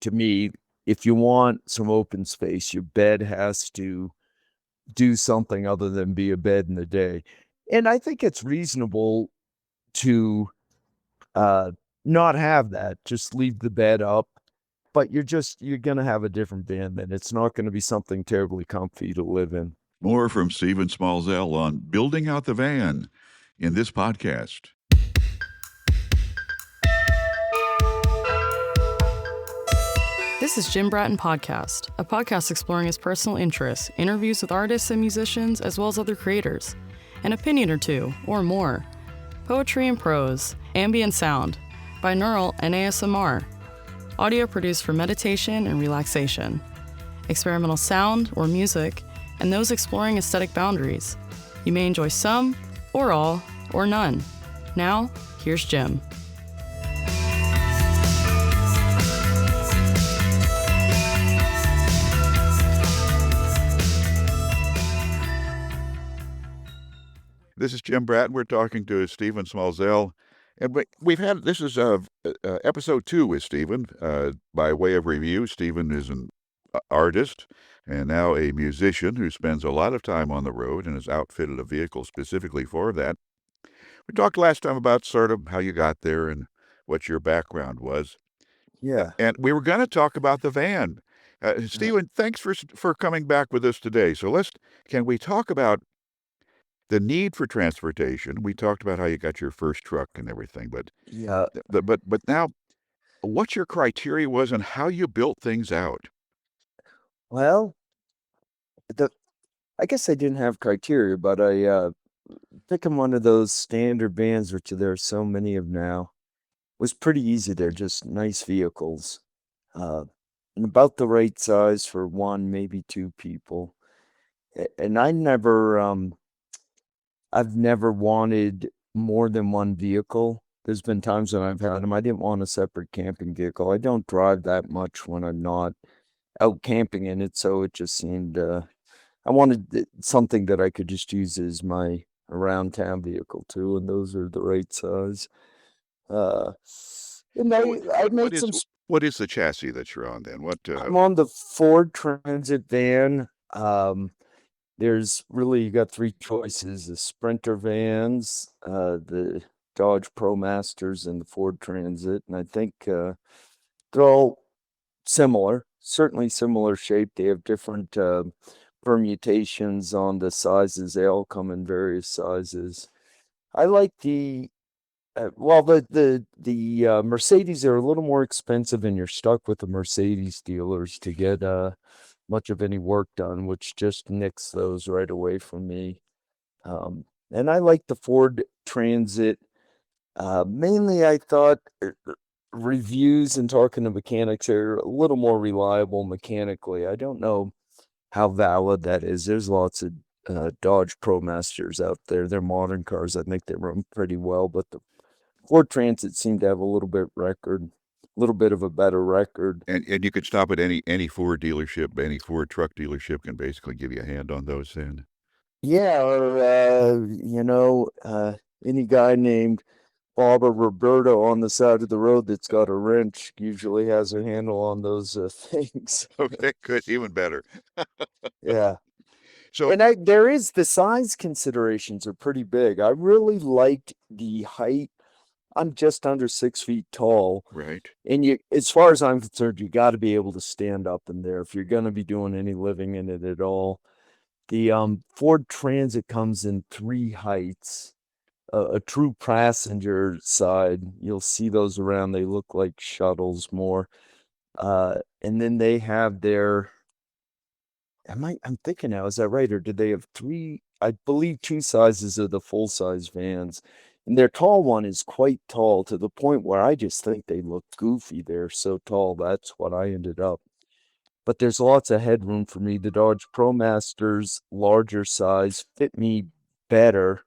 to me, if you want some open space, your bed has to do something other than be a bed in the day. And I think it's reasonable to uh, not have that. Just leave the bed up. But you're gonna have a different van then. It's not gonna be something terribly comfy to live in. More from Stephen Smalzel on building out the van in this podcast. This is Jim Bratton Podcast, a podcast exploring his personal interests, interviews with artists and musicians, as well as other creators, an opinion or two, or more, poetry and prose, ambient sound, binaural and ASMR, audio produced for meditation and relaxation, experimental sound or music, and those exploring aesthetic boundaries. You may enjoy some, or all, or none. Now, here's Jim. This is Jim Bratton. We're talking to Stephen Smalzel. And we've had, this is episode 2 with Stephen. By way of review, Stephen is an artist and now a musician who spends a lot of time on the road and has outfitted a vehicle specifically for that. We talked last time about sort of how you got there and what your background was. Yeah. And we were going to talk about the van. Stephen, thanks for coming back with us today. So can we talk about the need for transportation? We talked about how you got your first truck and everything, but Yeah. but now, what your criteria was and how you built things out. Well, I guess I didn't have criteria, but I picking one of those standard vans, which there are so many of now, was pretty easy. They're just nice vehicles, and about the right size for one, maybe two people. And I've never wanted more than one vehicle. There's been times when I've had them. I didn't want a separate camping vehicle. I don't drive that much when I'm not out camping in it, so it just seemed I wanted something that I could just use as my around town vehicle too, and those are the right size. Uh, and I made some. What is the chassis that you're on then? I'm on the Ford Transit van. There's really, you got three choices: the Sprinter vans, the Dodge ProMasters, and the Ford Transit. And I think they're all similar, certainly similar shape. They have different permutations on the sizes. They all come in various sizes. I like the Mercedes are a little more expensive, and you're stuck with the Mercedes dealers to get much of any work done, which just nicks those right away from me. And I like the Ford Transit. Mainly, I thought reviews and talking to mechanics are a little more reliable mechanically. I don't know how valid that is. There's lots of Dodge ProMasters out there. They're modern cars. I think they run pretty well, but the Ford Transit seemed to have a little bit of a better record. And you could stop at any Ford dealership, any Ford truck dealership can basically give you a hand on those then. Yeah, or any guy named Bob or Roberto on the side of the road that's got a wrench usually has a handle on those things. Okay, good, even better. Yeah. So, and there is the size considerations are pretty big. I really liked the height. I'm just under 6 feet tall. right. And as far as I'm concerned, you got to be able to stand up in there if you're going to be doing any living in it at all. The Ford Transit comes in 3 heights. A true passenger side, you'll see those around. They look like shuttles more. And then they have their, I'm thinking now, is that right? Or did they have 3, I believe 2 sizes of the full-size vans. And their tall one is quite tall to the point where I just think they look goofy. They're so tall. That's what I ended up. But there's lots of headroom for me. The Dodge ProMasters, larger size, fit me better.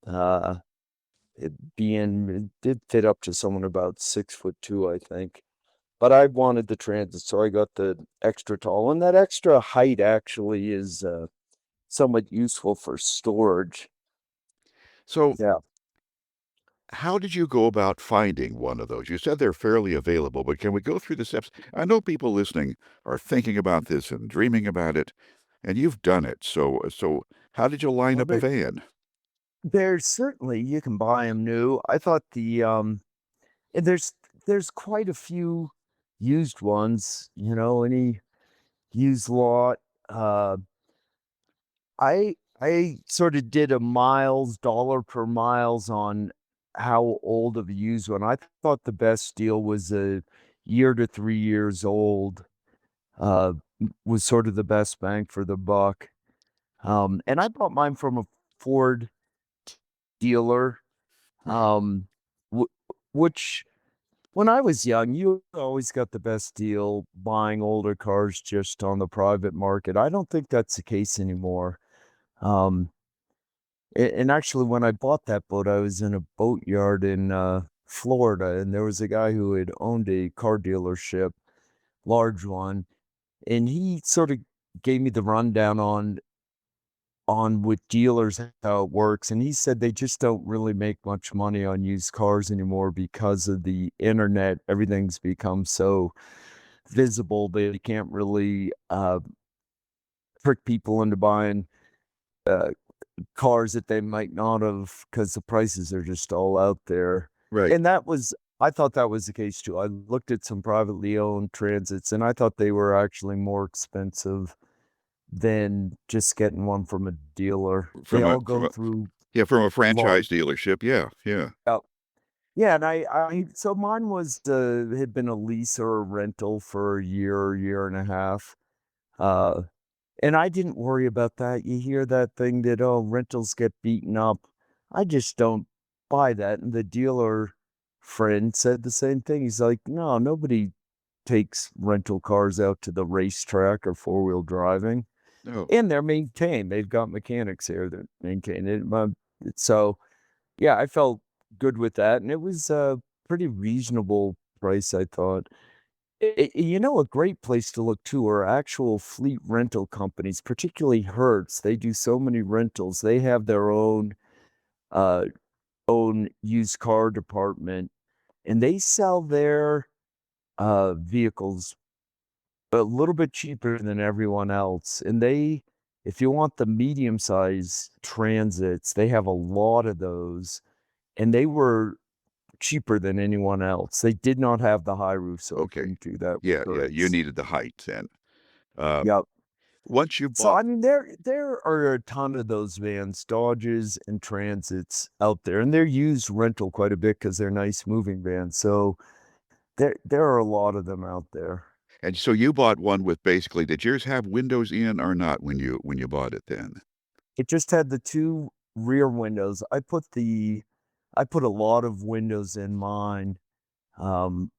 It did fit up to someone about 6'2", I think. But I wanted the Transit, so I got the extra tall. And that extra height actually is somewhat useful for storage. So, Yeah. how did you go about finding one of those? You said they're fairly available, but can we go through the steps? I know people listening are thinking about this and dreaming about it, and you've done it. So how did you line Well, up a van? there's certainly you can buy them new. I thought and there's quite a few used ones, any used lot. Uh, I sort of did a dollar per miles on how old of a used one. I thought the best deal was a year to 3 years old. Uh, was sort of the best bang for the buck. And I bought mine from a Ford dealer. Um, wh- which when I was young, you always got the best deal buying older cars just on the private market. I don't think that's the case anymore. Um, and actually, when I bought that boat, I was in a boat yard in Florida, and there was a guy who had owned a car dealership, large one, and he sort of gave me the rundown on with dealers how it works. And he said they just don't really make much money on used cars anymore because of the internet. Everything's become so visible that you can't really trick people into buying uh, cars that they might not have because the prices are just all out there. Right. And I thought that was the case too. I looked at some privately owned transits and I thought they were actually more expensive than just getting one from a dealer. They From a all from go a through yeah, from a long. franchise dealership. Yeah, yeah. Yeah, and so mine was had been a lease or a rental for a year and a half. Uh, and I didn't worry about that. You hear that thing that, oh, rentals get beaten up. I just don't buy that. And the dealer friend said the same thing. He's like, no, nobody takes rental cars out to the racetrack or four-wheel driving. No. And they're maintained. They've got mechanics here that maintain it. So yeah, I felt good with that, and it was a pretty reasonable price, I thought. A great place to look too are actual fleet rental companies, particularly Hertz. They do so many rentals. They have their uh, own used car department, and they sell their vehicles a little bit cheaper than everyone else. And if you want the medium-sized transits, they have a lot of those, and they were cheaper than anyone else. They did not have the high roof, so I Okay. couldn't do that with Yeah, yeah. You Hertz. needed the height then. Uh, Yep. once you So, bought, I mean, there are a ton of those vans, Dodges and Transits out there, and they're used rental quite a bit because 'cause they're nice moving vans. So, there are a lot of them out there. and so you bought one with basically, did yours have windows in or not when you bought it then? It just had the 2 rear windows. I put a lot of windows in mine,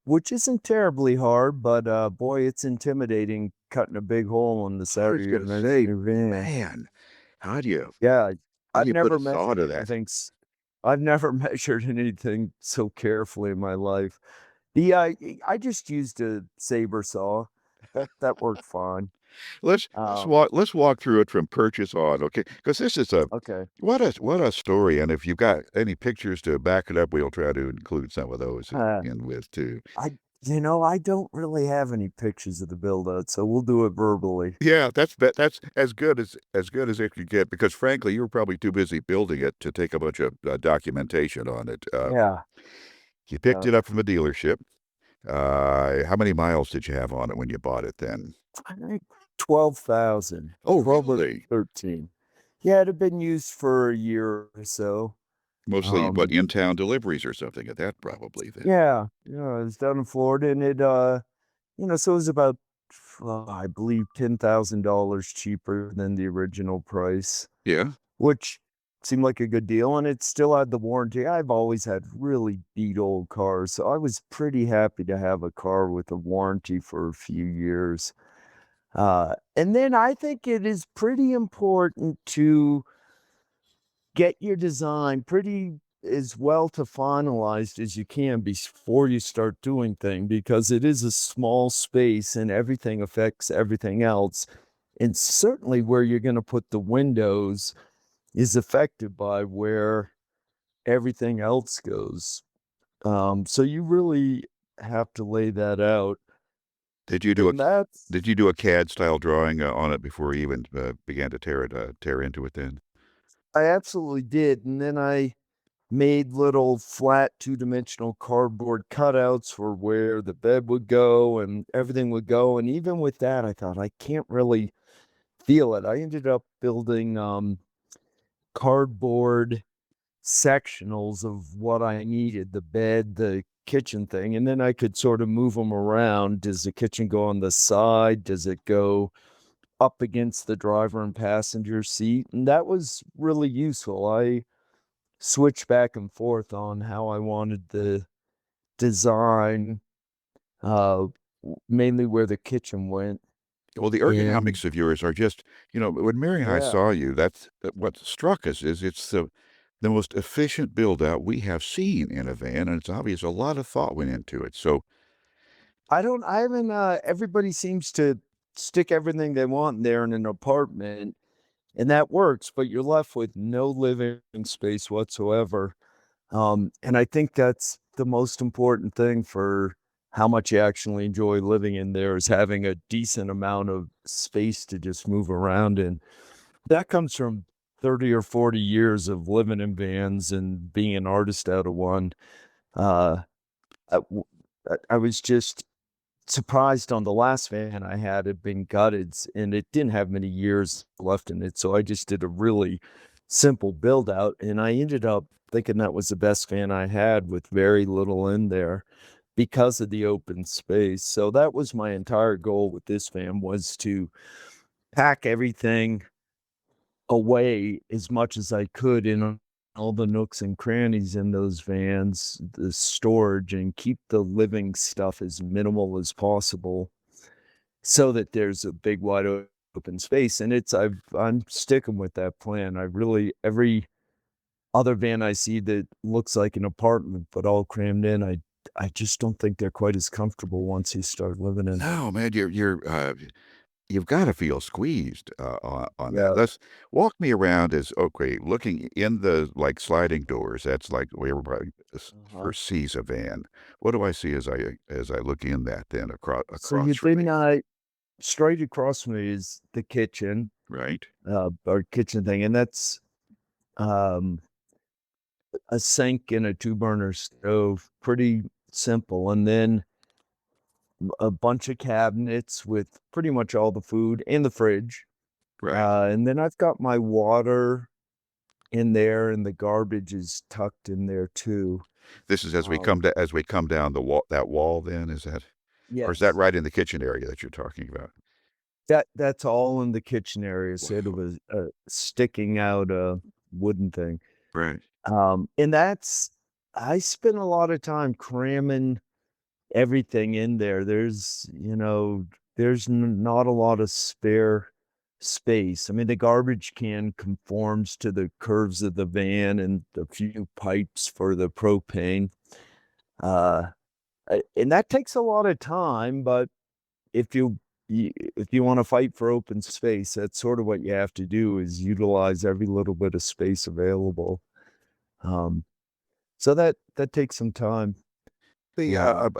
which isn't terribly hard, but, boy, it's intimidating cutting a big hole in the I side was of gonna say, your van. man, how do you Yeah, how do I've you put never a saw measured to that? anything s I've never measured anything so carefully in my life. I just used a saber saw. That worked fine. Um, Let's walk through it from purchase on, okay? Because this is a okay. what a story, and if you've got any pictures to back it up, we'll try to include some of those Uh, in with too. I don't really have any pictures of the build out, so we'll do it verbally. Yeah, that's as good as it could get because frankly, you were probably too busy building it to take a bunch of documentation on it. Yeah, You picked yeah. it up from the dealership. How many miles did you have on it when you bought it then? I think 12,000, Oh, 12 or really? 13. Yeah, it had been used for a year or so. Mostly, what, Um, in-town deliveries or something at that probably then. yeah, it was down in Florida, and so it was about, I believe $10,000 cheaper than the original price, Yeah? which seemed like a good deal, and it still had the warranty. I've always had really beat old cars, so I was pretty happy to have a car with a warranty for a few years. And then I think it is pretty important to get your design pretty as well to finalized as you can before you start doing thing because it is a small space and everything affects everything else. And certainly where you're going to put the windows is affected by where everything else goes. So you really have to lay that out. Did you do a And that's, did you do a CAD style drawing on it before you even began to tear into it then? I absolutely did. And then I made little flat 2-dimensional cardboard cutouts for where the bed would go and everything would go. And even with that, I thought I can't really feel it. I ended up building cardboard sectionals of what I needed, the bed, the kitchen thing, and then I could sort of move them around. Does the kitchen go on the side? Does it go up against the driver and passenger seat? And that was really useful. I switched back and forth on how I wanted the design, uh, mainly where the kitchen went. Well, the And ergonomics of yours are just, when Mary and I yeah, saw you, that's what struck us is it's the most efficient build out we have seen in a van, and it's obvious a lot of thought went into it. So, I haven't, everybody seems to stick everything they want in there in an apartment. And that works, but you're left with no living space whatsoever. And I think that's the most important thing for how much you actually enjoy living in there is having a decent amount of space to just move around in. That comes from 30 or 40 years of living in vans and being an artist out of one. Uh, I was just surprised on the last van I had been gutted and it didn't have many years left in it. So I just did a really simple build out and I ended up thinking that was the best van I had with very little in there because of the open space. So that was my entire goal with this van was to pack everything away as much as I could in all the nooks and crannies in those vans, the storage, and keep the living stuff as minimal as possible so that there's a big wide open space. And I'm sticking with that plan. I really every other van I see that looks like an apartment but all crammed in, I just don't think they're quite as comfortable once you start living in. no, man, you've got to feel squeezed on that. Yeah. Let's walk me around as okay, looking in the like sliding doors. That's like where everybody Uh-huh. first sees a van. What do I see as I look in that then So across you from think me? straight across from me is the kitchen, Right, or kitchen thing, and that's um, a sink and a 2-burner stove, pretty simple, and then a bunch of cabinets with pretty much all the food and the fridge, right. and then I've got my water in there, and the garbage is tucked in there too. This is Um, as we come down the wall that wall. Then is that or is that yes, right in the kitchen area that you're talking about? that's all in the kitchen area, instead of Wow. a sticking out a wooden thing. Right. And that's I spend a lot of time cramming everything in there. There's not a lot of spare space. I mean, the garbage can conforms to the curves of the van and the few pipes for the propane. Uh, and that takes a lot of time, but if you want to fight for open space, that's sort of what you have to do is utilize every little bit of space available. Um, so that takes some time. The Uh,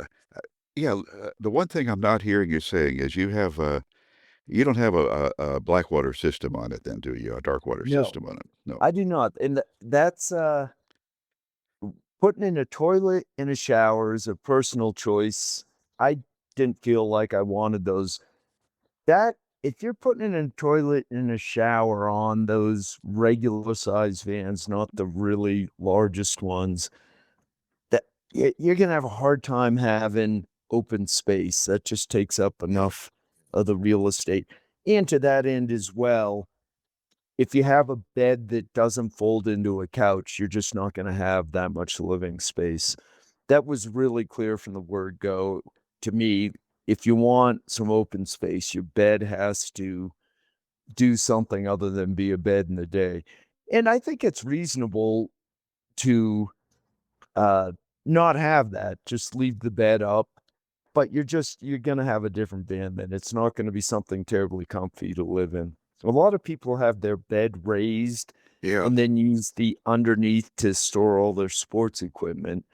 yeah, the one thing I'm not hearing you saying is you don't have a black water system on it then, do you? A dark water no, system on it? No. I do not, and that's putting in a toilet and a shower is a personal choice. I didn't feel like I wanted those. That if you're putting in a toilet and a shower on those regular size vans, not the really largest ones, that you're gonna have a hard time having open space. That just takes up enough of the real estate. And to that end as well, if you have a bed that doesn't fold into a couch, you're just not gonna have that much living space. That was really clear from the word go to me. If you want some open space, your bed has to do something other than be a bed in the day. And I think it's reasonable to uh, not have that. Just leave the bed up. But you're gonna have a different band then. It's not gonna be something terribly comfy to live in. A lot of people have their bed raised Yeah. and then use the underneath to store all their sports equipment.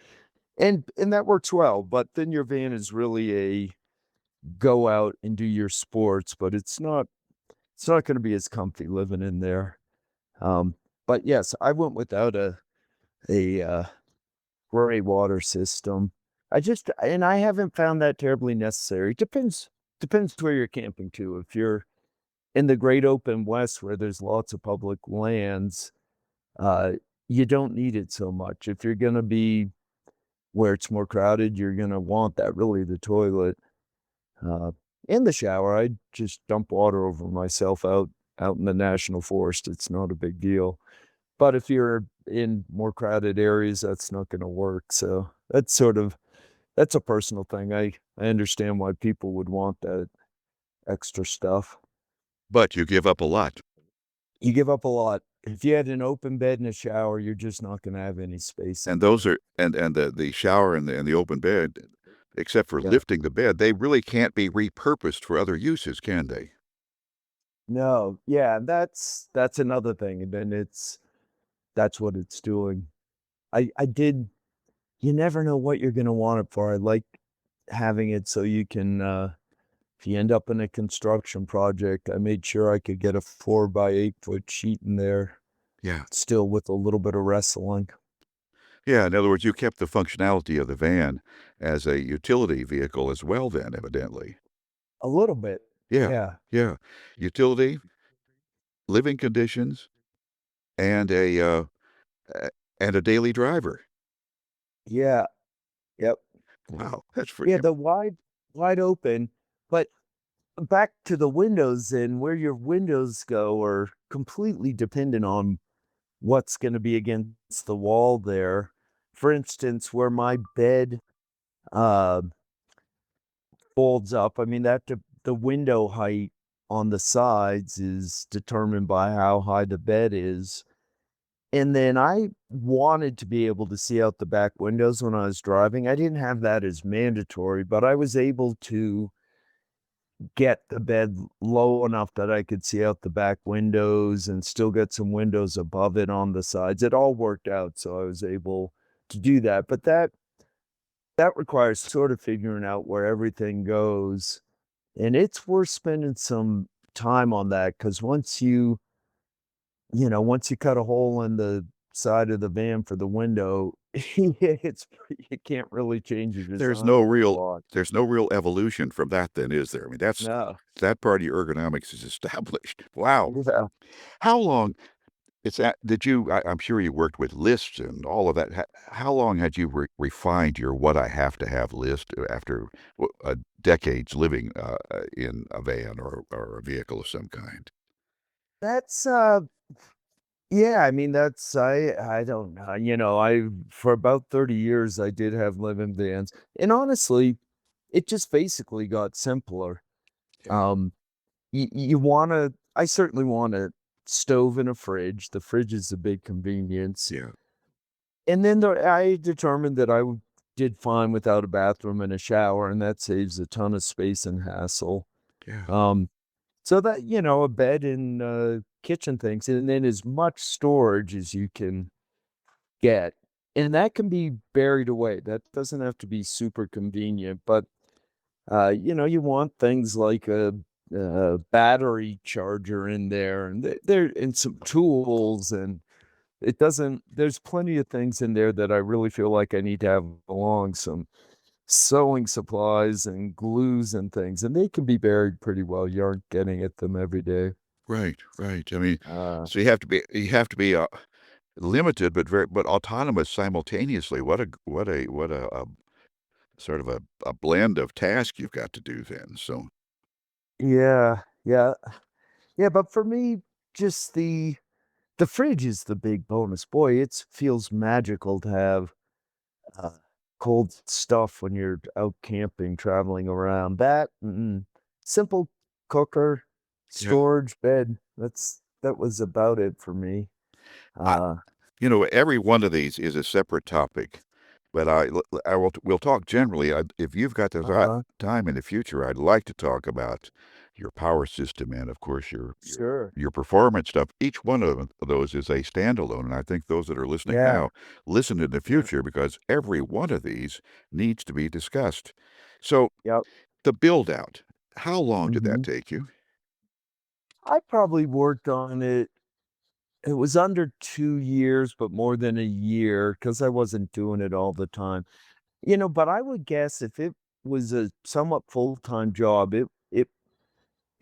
And that works well, but then your van is really a go out and do your sports, but it's not gonna be as comfy living in there. Um, but yes, I went without a gray water system. I haven't found that terribly necessary. Depends where you're camping too. If you're in the great open west where there's lots of public lands, uh, you don't need it so much. If you're gonna be where it's more crowded, you're gonna want that really the toilet. Uh, in the shower, I just dump water over myself out in the national forest. It's not a big deal. But if you're in more crowded areas, that's not gonna work. So that's a personal thing. I understand why people would want that extra stuff. But you give up a lot. You give up a lot. If you had an open bed and a shower, you're just not gonna have any space in And there. those are and the shower and the open bed, except for Yeah. lifting the bed, they really can't be repurposed for other uses, can they? No, yeah, that's another thing, and then that's what it's doing. I did you never know what you're gonna want it for. I like having it so you can, if you end up in a construction project, I made sure I could get a 4 by 8-foot sheet in there, Yeah. still with a little bit of wrestling. Yeah, in other words, you kept the functionality of the van as a utility vehicle as well then, evidently. A little bit. Yeah, Yeah. yeah. Utility, living conditions, and a and a daily driver. Yeah. Yep. Wow, that's pretty Yeah, the wide open, but back to the windows and where your windows go are completely dependent on what's gonna be against the wall there. For instance, where my bed, uh, folds up, I mean, the window height on the sides is determined by how high the bed is, and then I wanted to be able to see out the back windows when I was driving. I didn't have that as mandatory, but I was able to get the bed low enough that I could see out the back windows and still get some windows above it on the sides. It all worked out, so I was able to do that, but that requires sort of figuring out where everything goes, and it's worth spending some time on that because once you cut a hole in the side of the van for the window, you can't really change your there's design no a real lot. there's no real evolution from that then, is there? I mean, No. that part of your ergonomics is established. Wow. Yeah. How long it's at did you I'm sure you worked with lists and all of that. How long had you refined your what I have to have list after decades living in a van or a vehicle of some kind? That's, yeah, I mean, I don't know, I for about 30 years, I did have live-in vans, and honestly, it just basically got simpler. Yeah. Um, I certainly want a stove and a fridge. The fridge is a big convenience, Yeah. and then I determined that did fine without a bathroom and a shower, and that saves a ton of space and hassle. Yeah. Um, so that, a bed and, kitchen things, and then as much storage as you can get, and that can be buried away. That doesn't have to be super convenient, but, you want things like a battery charger in there, and and some tools, and there's plenty of things in there that I really feel like I need to have along, some sewing supplies and glues and things, and they can be buried pretty well. You aren't getting at them every day. Right, right. I mean, Uh, so you have to be limited but autonomous simultaneously. What a sort of a blend of tasks you've got to do then. So yeah, yeah, yeah. But for me, just the fridge is the big bonus. Boy, it feels magical to have uh, cold stuff when you're out camping, traveling around. Simple cooker, yeah. storage, bed. That was about it for me. I, Uh, every one of these is a separate topic, but we'll talk generally. If you've got the Uh-huh. time in the future, I'd like to talk about your power system and, of course, Sure. your performance stuff. Each one of those is a standalone, and I think those that are listening Yeah. now listen in the future because every one of these needs to be discussed. So Yep. the build out, how long did that Mhm. take you? I probably worked on it. It was under 2 years, but more than a year because I wasn't doing it all the time. But I would guess if it was a somewhat full-time job, it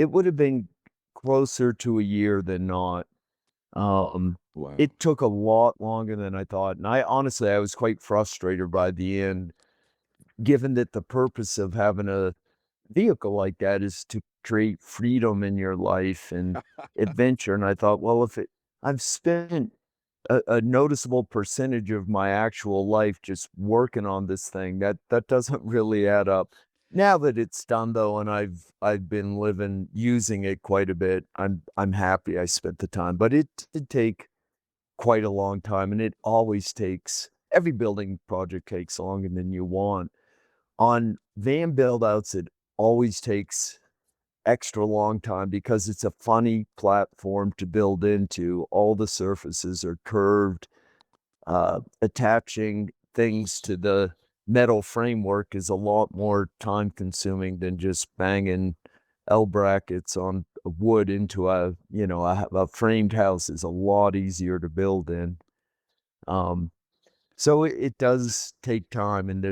would have been closer to a year than not. Um, Wow. it took a lot longer than I thought, and I was quite frustrated by the end, given that the purpose of having a vehicle like that is to create freedom in your life and adventure, and I thought, well, if it I've spent a noticeable percentage of my actual life just working on this thing, that doesn't really add up. Now that it's done though, and I've been using it quite a bit, I'm happy I spent the time, but it did take quite a long time, and it always takes every building project takes longer than you want. On van build outs, it always takes extra long time because it's a funny platform to build into. All the surfaces are curved. Attaching things to the metal framework is a lot more time consuming than just banging L brackets on wood into a framed house is a lot easier to build in. Um, so it does take time, and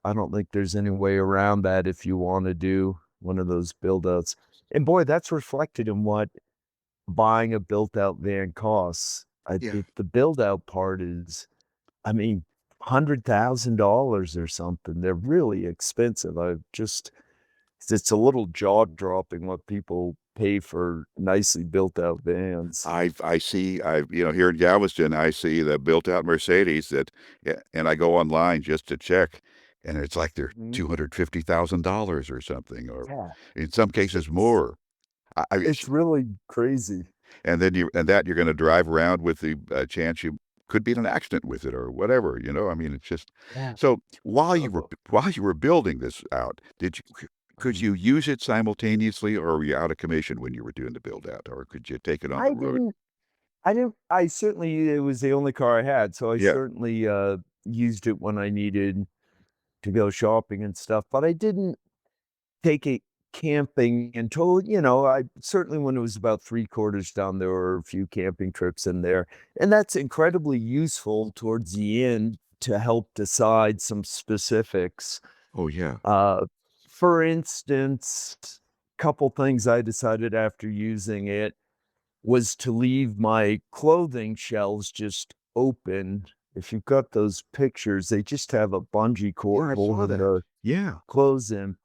I don't think there's any way around that if you want to do one of those build outs. And boy, that's reflected in what buying a built out van costs. Yeah. The build out part is, I mean, $100,000 or something. They're really expensive. It's a little jaw dropping what people pay for nicely built out vans. I see, here in Galveston, I see the built out Mercedes and I go online just to check, and it's like they're Mhm. $250,000 or something, or Yeah, in some cases it's more. it's really crazy. And then you're going to drive around with the chance you could be in an accident with it or whatever. I mean, it's just Yeah. so Terrible. while you were building this out, could Mhm. you use it simultaneously, or were you out of commission when you were doing the build out, or could you take it on the I road? didn't I didn't I certainly it was the only car I had, so I Yeah. certainly, used it when I needed to go shopping and stuff, but I didn't take it camping until, I certainly when it was about 3 quarters done, there were a few camping trips in there, and that's incredibly useful towards the end to help decide some specifics. Oh yeah. Uh, for instance, couple things I decided after using it was to leave my clothing shelves just open. If you've got those pictures, they just have a bungee cord Yeah, I saw holding that. the Yeah. clothes in.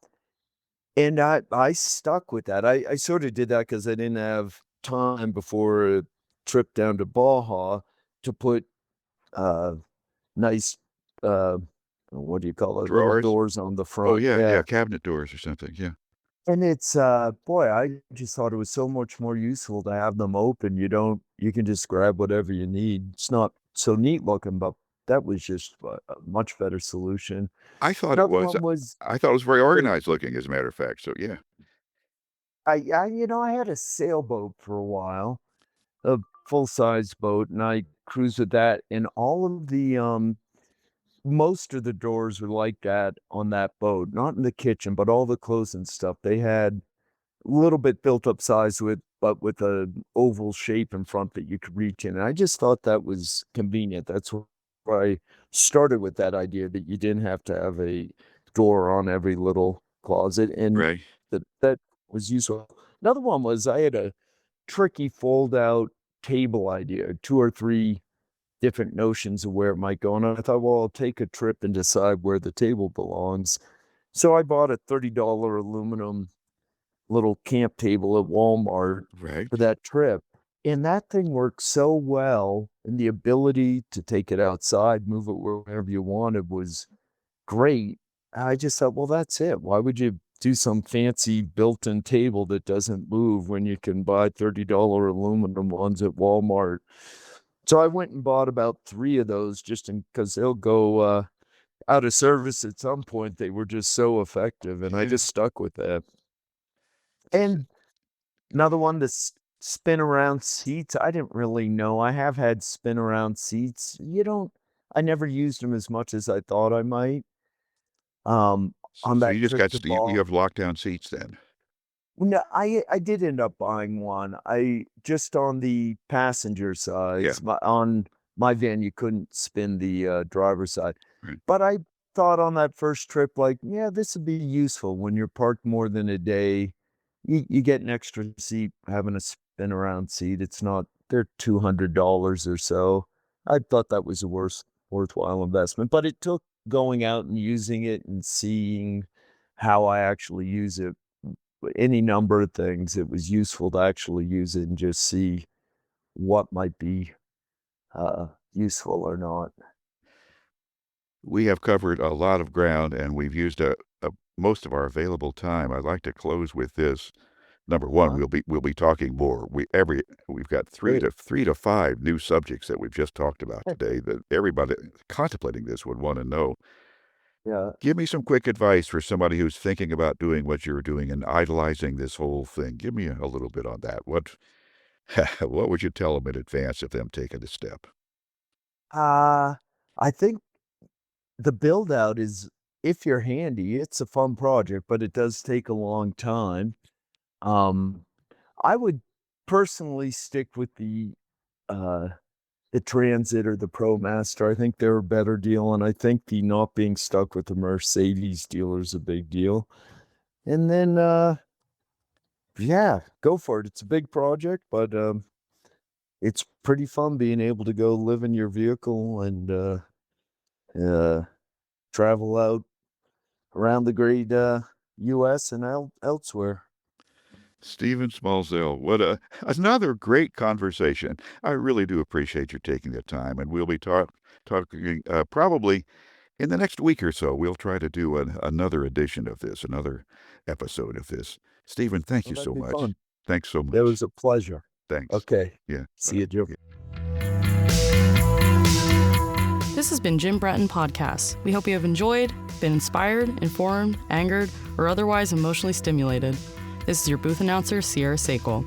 And I stuck with that. I sort of did that because I didn't have time before a trip down to Baja to put uh, nice, uh, what do you call it? Little Drawers? doors on the Oh, front. yeah, Yeah. yeah, cabinet doors or something, yeah. And it's, boy, I just thought it was so much more useful to have them open. You can just grab whatever you need. It's not so neat looking, but that was just a much better solution. I thought it Another was. one was, I thought it was very the, organized looking, as a matter of fact, so yeah. I had a sailboat for a while, a full size boat, and I cruised with that. And all of most of the drawers were like that on that boat, not in the kitchen, but all the clothes and stuff. They had little bit built up size but with a oval shape in front that you could reach in, and I just thought that was convenient. That's where I started with that idea that you didn't have to have a door on every little closet, and Right. that was useful. Another one was I had a tricky fold-out table idea, 2 or 3 different notions of where it might go, and I thought, "Well, I'll take a trip and decide where the table belongs." So I bought a $30 aluminum little camp table at Walmart Right. for that trip. And that thing worked so well, and the ability to take it outside, move it wherever you wanted was great. I just thought, well, that's it. Why would you do some fancy built-in table that doesn't move when you can buy $30 aluminum ones at Walmart? So I went and bought about 3 of those just because they'll go out of service at some point. They were just so effective, and I just stuck with that. And another one, the spin around seats. I didn't really know. I have had spin around seats. I never used them as much as I thought I might. On So that you just trip got to you have lockdown seats then. No, I did end up buying one. I just on the passenger side, Yeah. on my van, you couldn't spin the driver's side. Right. But I thought on that first trip, like, yeah, this would be useful when you're parked more than a day. You get an extra seat, having a spin around seat. They're $200 or so. I thought that was a worthwhile investment, but it took going out and using it and seeing how I actually use it. Any number of things. It was useful to actually use it and just see what might be useful or not. We have covered a lot of ground, and we've used most of our available time. I'd like to close with this. Number one, Uh-huh. we'll be talking more. We've got three to five new subjects that we've just talked about today that everybody contemplating this would want to know. Yeah. Give me some quick advice for somebody who's thinking about doing what you're doing and idolizing this whole thing. Give me a little bit on that. What would you tell them in advance of them taking a step? I think the build out is, if you're handy, it's a fun project, but it does take a long time. I would personally stick with uh the Transit or the ProMaster. I think they're a better deal, and I think the not being stuck with the Mercedes dealer is a big deal. And then yeah, go for it. It's a big project, but it's pretty fun being able to go live in your vehicle and uh, travel out around the great U.S. and elsewhere. Stephen Smalzel, what another great conversation. I really do appreciate you taking the time, and we'll be talking probably in the next week or so. We'll try to do another edition of this, another episode of this. Stephen, thank Well, you that'd so be much. fun. Thanks so It much. was a pleasure. Thanks. Okay. Yeah. See you, Jim. This has been Jim Bratton Podcast. We hope you have enjoyed, been inspired, informed, angered, or otherwise emotionally stimulated. This is your booth announcer, Sierra Sakel.